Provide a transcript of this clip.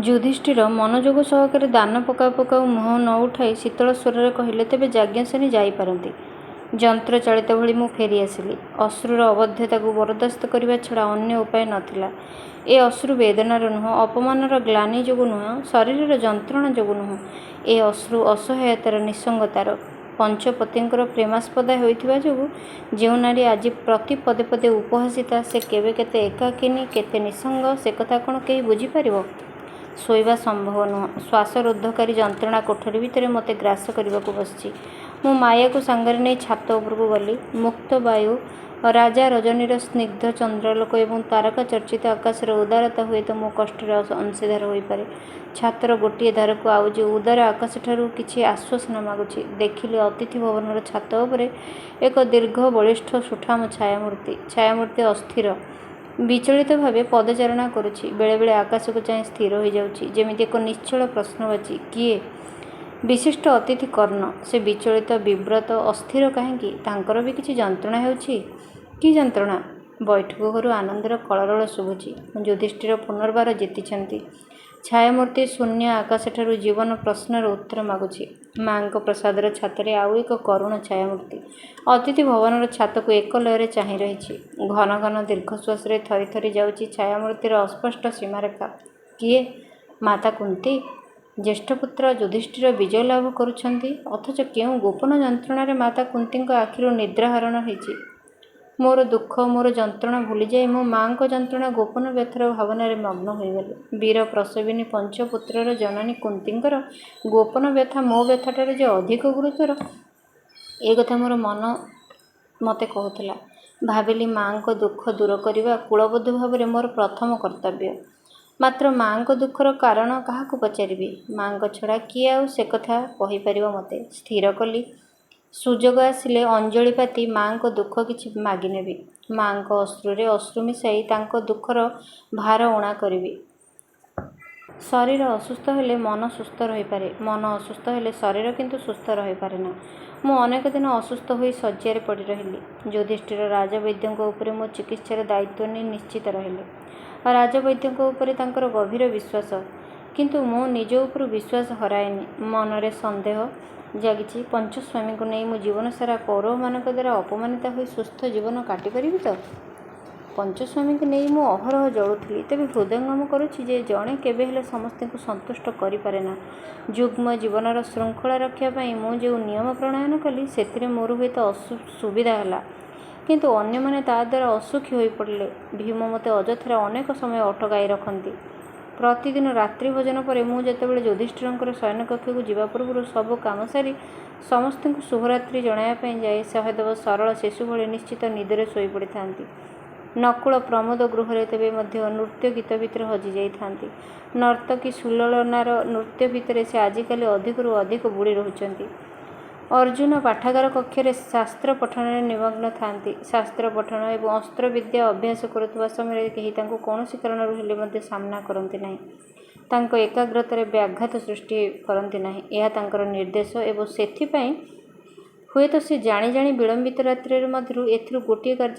ଯୁଧିଷ୍ଠିର ମନୋଯୋଗ ସହକାରେ ଦାନ ପକାଉ ପକାଉ ମୁହଁ ନ ଉଠାଇ ଶୀତଳ ସ୍ୱରରେ କହିଲେ, ତେବେ ଯାଜ୍ଞସେନୀ ଯାଇପାରନ୍ତି। ଯନ୍ତ୍ର ଚାଳିତ ଭଳି ମୁଁ ଫେରି ଆସିଲି। ଅଶ୍ରୁର ଅବଧ୍ୟତାକୁ ବରଦାସ୍ତ କରିବା ଛଡ଼ା ଅନ୍ୟ ଉପାୟ ନଥିଲା। ଏ ଅଶ୍ରୁ ବେଦନାର ନୁହଁ, ଅପମାନର ଗ୍ଳାନି ଯୋଗୁଁ ନୁହଁ, ଶରୀରର ଯନ୍ତ୍ରଣା ଯୋଗୁଁ ନୁହଁ। ଏ ଅଶ୍ରୁ ଅସହାୟତାର, ନିଃସଙ୍ଗତାର। ପଞ୍ଚପତିଙ୍କର ପ୍ରେମାସ୍ପଦା ହୋଇଥିବା ଯୋଗୁଁ ଯେଉଁ ନାରୀ ଆଜି ପ୍ରତି ପଦେ ପଦେ ଉପହାସିତା, ସେ କେବେ କେତେ ଏକାକିନୀ, କେତେ ନିଃସଙ୍ଗ, ସେ କଥା କ'ଣ କେହି ବୁଝିପାରିବ? ଶୋଇବା ସମ୍ଭବ ନୁହଁ। ଶ୍ୱାସରୁଦ୍ଧକାରୀ ଯନ୍ତ୍ରଣା କୋଠରୀ ଭିତରେ ମୋତେ ଗ୍ରାସ କରିବାକୁ ବସିଛି। ମୁଁ ମାୟାକୁ ସାଙ୍ଗରେ ନେଇ ଛାତ ଉପରକୁ ଗଲି। ମୁକ୍ତ ବାୟୁ, ରାଜା ରଜନୀର ସ୍ନିଗ୍ଧ ଚନ୍ଦ୍ରାଲୋକ ଏବଂ ତାରକା ଚର୍ଚ୍ଚିତ ଆକାଶର ଉଦାରତା ହୁଏତ ମୋ କଷ୍ଟର ଅଂଶୀଦାର ହୋଇପାରେ। ଛାତର ଗୋଟିଏ ଧାରକୁ ଆଉଜି ଉଦାର ଆକାଶଠାରୁ କିଛି ଆଶ୍ୱାସନା ମାଗୁଛି। ଦେଖିଲି ଅତିଥି ଭବନର ଛାତ ଉପରେ ଏକ ଦୀର୍ଘ ବଳିଷ୍ଠ ସୁଠାମ ଛାୟାମୂର୍ତ୍ତି। ଛାୟାମୂର୍ତ୍ତି ଅସ୍ଥିର, ବିଚଳିତ ଭାବେ ପଦଚାରଣା କରୁଛି। ବେଳେବେଳେ ଆକାଶକୁ ଚାହିଁ ସ୍ଥିର ହୋଇଯାଉଛି, ଯେମିତି ଏକ ନିଶ୍ଚଳ ପ୍ରଶ୍ନବାଚୀ। କିଏ? ବିଶିଷ୍ଟ ଅତିଥି କର୍ଣ୍ଣ। ସେ ବିଚଳିତ, ବିବ୍ରତ, ଅସ୍ଥିର କାହିଁକି? ତାଙ୍କର ବି କିଛି ଯନ୍ତ୍ରଣା ହେଉଛି। କି ଯନ୍ତ୍ରଣା? ବୈଠକ ଘରୁ ଆନନ୍ଦର କଳରୋଳ ଶୁଭୁଛି। ଯୁଧିଷ୍ଠିର ପୁନର୍ବାର ଜିତିଛନ୍ତି। ଛାୟାମୂର୍ତ୍ତି ଶୂନ୍ୟ ଆକାଶଠାରୁ ଜୀବନ ପ୍ରଶ୍ନର ଉତ୍ତର ମାଗୁଛି। ମା'ଙ୍କ ପ୍ରସାଦର ଛାତରେ ଆଉ ଏକ କରୁଣ ଛାୟାମୂର୍ତ୍ତି ଅତିଥି ଭବନର ଛାତକୁ ଏକ ଲୟରେ ଚାହିଁ ରହିଛି। ଘନ ଘନ ଦୀର୍ଘଶ୍ୱାସରେ ଥରି ଥରି ଯାଉଛି ଛାୟାମୂର୍ତ୍ତିର ଅସ୍ପଷ୍ଟ ସୀମାରେଖା। କିଏ? ମାତା କୁନ୍ତୀ। ଜ୍ୟେଷ୍ଠପୁତ୍ର ଯୁଧିଷ୍ଠିର ବିଜୟ ଲାଭ କରୁଛନ୍ତି, ଅଥଚ କେଉଁ ଗୋପନ ଯନ୍ତ୍ରଣାରେ ମାତା କୁନ୍ତୀଙ୍କ ଆଖିରୁ ନିଦ୍ରା ହରଣ ହେଇଛି। ମୋର ଦୁଃଖ, ମୋର ଯନ୍ତ୍ରଣା ଭୁଲିଯାଇ ମୁଁ ମା'ଙ୍କ ଯନ୍ତ୍ରଣା, ଗୋପନ ବ୍ୟଥାର ଭାବନାରେ ମଗ୍ନ ହୋଇଗଲି। ବୀର ପ୍ରସବିନୀ ପଞ୍ଚପୁତ୍ରର ଜନନୀ କୁନ୍ତୀଙ୍କର ଗୋପନ ବ୍ୟଥା ମୋ ବ୍ୟଥାଠାରୁ ଯେ ଅଧିକ ଗୁରୁତର, ଏ କଥା ମୋର ମନ ମୋତେ କହୁଥିଲା। ଭାବିଲି, ମା'ଙ୍କ ଦୁଃଖ ଦୂର କରିବା କୁଳବଧୂ ଭାବରେ ମୋର ପ୍ରଥମ କର୍ତ୍ତବ୍ୟ। ମାତ୍ର ମା'ଙ୍କ ଦୁଃଖର କାରଣ କାହାକୁ ପଚାରିବି? ମା'ଙ୍କ ଛଡ଼ା କିଏ ଆଉ ସେ କଥା କହିପାରିବ ମୋତେ? ସ୍ଥିର କଲି, ସୁଯୋଗ ଆସିଲେ ଅଞ୍ଜଳି ପାତି ମା'ଙ୍କ ଦୁଃଖ କିଛି ମାଗିନେବି। ମା'ଙ୍କ ଅଶ୍ରୁରେ ଅଶ୍ରୁ ମିଶାଇ ତାଙ୍କ ଦୁଃଖର ଭାର ଊଣା କରିବି। ଶରୀର ଅସୁସ୍ଥ ହେଲେ ମନ ସୁସ୍ଥ ରହିପାରେ, ମନ ଅସୁସ୍ଥ ହେଲେ ଶରୀର କିନ୍ତୁ ସୁସ୍ଥ ରହିପାରେନା। ମୁଁ ଅନେକ ଦିନ ଅସୁସ୍ଥ ହୋଇ ଶଯ୍ୟାରେ ପଡ଼ି ରହିଲି। ଯୁଧିଷ୍ଠିର ରାଜବୈଦ୍ୟଙ୍କ ଉପରେ ମୋ ଚିକିତ୍ସାର ଦାୟିତ୍ୱ ନେଇ ନିଶ୍ଚିତ ରହିଲେ। ରାଜବୈଦ୍ୟଙ୍କ ଉପରେ ତାଙ୍କର ଗଭୀର ବିଶ୍ୱାସ। କିନ୍ତୁ ମୁଁ ନିଜ ଉପରୁ ବିଶ୍ୱାସ ହରାଇନି। ମନରେ ସନ୍ଦେହ ଜାଗିଛି, ପଞ୍ଚସ୍ୱାମୀଙ୍କୁ ନେଇ ମୁଁ ଜୀବନସାରା କୌରବମାନଙ୍କ ଦ୍ୱାରା ଅପମାନିତା ହୋଇ ସୁସ୍ଥ ଜୀବନ କାଟିପାରିବି ତ? ପଞ୍ଚସ୍ୱାମୀଙ୍କୁ ନେଇ ମୁଁ ଅହରହ ଜଳୁଥିଲି, ତେବେ ହୃଦୟଙ୍ଗମ କରୁଛି ଯେ ଜଣେ କେବେ ହେଲେ ସମସ୍ତଙ୍କୁ ସନ୍ତୁଷ୍ଟ କରିପାରେନା। ଯୁଗ୍ମ ଜୀବନର ଶୃଙ୍ଖଳା ରକ୍ଷା ପାଇଁ ମୁଁ ଯେଉଁ ନିୟମ ପ୍ରଣୟନ କଲି, ସେଥିରେ ମୋର ହୁଏତ ସୁବିଧା ହେଲା, କିନ୍ତୁ ଅନ୍ୟମାନେ ତା ଦ୍ୱାରା ଅସୁଖୀ ହୋଇପଡ଼ିଲେ। ଭୀମ ମୋତେ ଅଯଥାରେ ଅନେକ ସମୟ ଅଟକାଇ ରଖନ୍ତି। ପ୍ରତିଦିନ ରାତ୍ରି ଭୋଜନ ପରେ ମୁଁ ଯେତେବେଳେ ଯୁଧିଷ୍ଠିରଙ୍କର ଶୟନକକ୍ଷକୁ ଯିବା ପୂର୍ବରୁ ସବୁ କାମ ସାରି ସମସ୍ତଙ୍କୁ ଶୁଭରାତ୍ରି ଜଣାଇବା ପାଇଁ ଯାଏ, ସହଦେବ ସରଳ ଶିଶୁ ଭଳି ନିଶ୍ଚିତ ନିଦରେ ଶୋଇପଡ଼ିଥାନ୍ତି। ନକୁଳ ପ୍ରମୋଦ ଗୃହରେ ତେବେ ମଧ୍ୟ ନୃତ୍ୟ ଗୀତ ଭିତରେ ହଜିଯାଇଥାନ୍ତି। ନର୍ତ୍ତକୀ ସୁଲୋଚନାର ନୃତ୍ୟ ଭିତରେ ସେ ଆଜିକାଲି ଅଧିକରୁ ଅଧିକ ବୁଡ଼ି ରହୁଛନ୍ତି। ଅର୍ଜୁନ ପାଠାଗାର କକ୍ଷରେ ଶାସ୍ତ୍ର ପଠନରେ ନିମଗ୍ନ ଥାନ୍ତି। ଶାସ୍ତ୍ର ପଠନ ଏବଂ ଅସ୍ତ୍ରବିଦ୍ୟା ଅଭ୍ୟାସ କରୁଥିବା ସମୟରେ କେହି ତାଙ୍କୁ କୌଣସି କାରଣରୁ ହେଲେ ମଧ୍ୟ ସାମ୍ନା କରନ୍ତି ନାହିଁ, ତାଙ୍କ ଏକାଗ୍ରତାରେ ବ୍ୟାଘାତ ସୃଷ୍ଟି କରନ୍ତି ନାହିଁ। ଏହା ତାଙ୍କର ନିର୍ଦ୍ଦେଶ ଏବଂ ସେଥିପାଇଁ ହୁଏତ ସେ ଜାଣି ଜାଣି ବିଳମ୍ବିତ ରାତ୍ରିରେ ମଧ୍ୟରୁ ଏଥିରୁ ଗୋଟିଏ କାର୍ଯ୍ୟ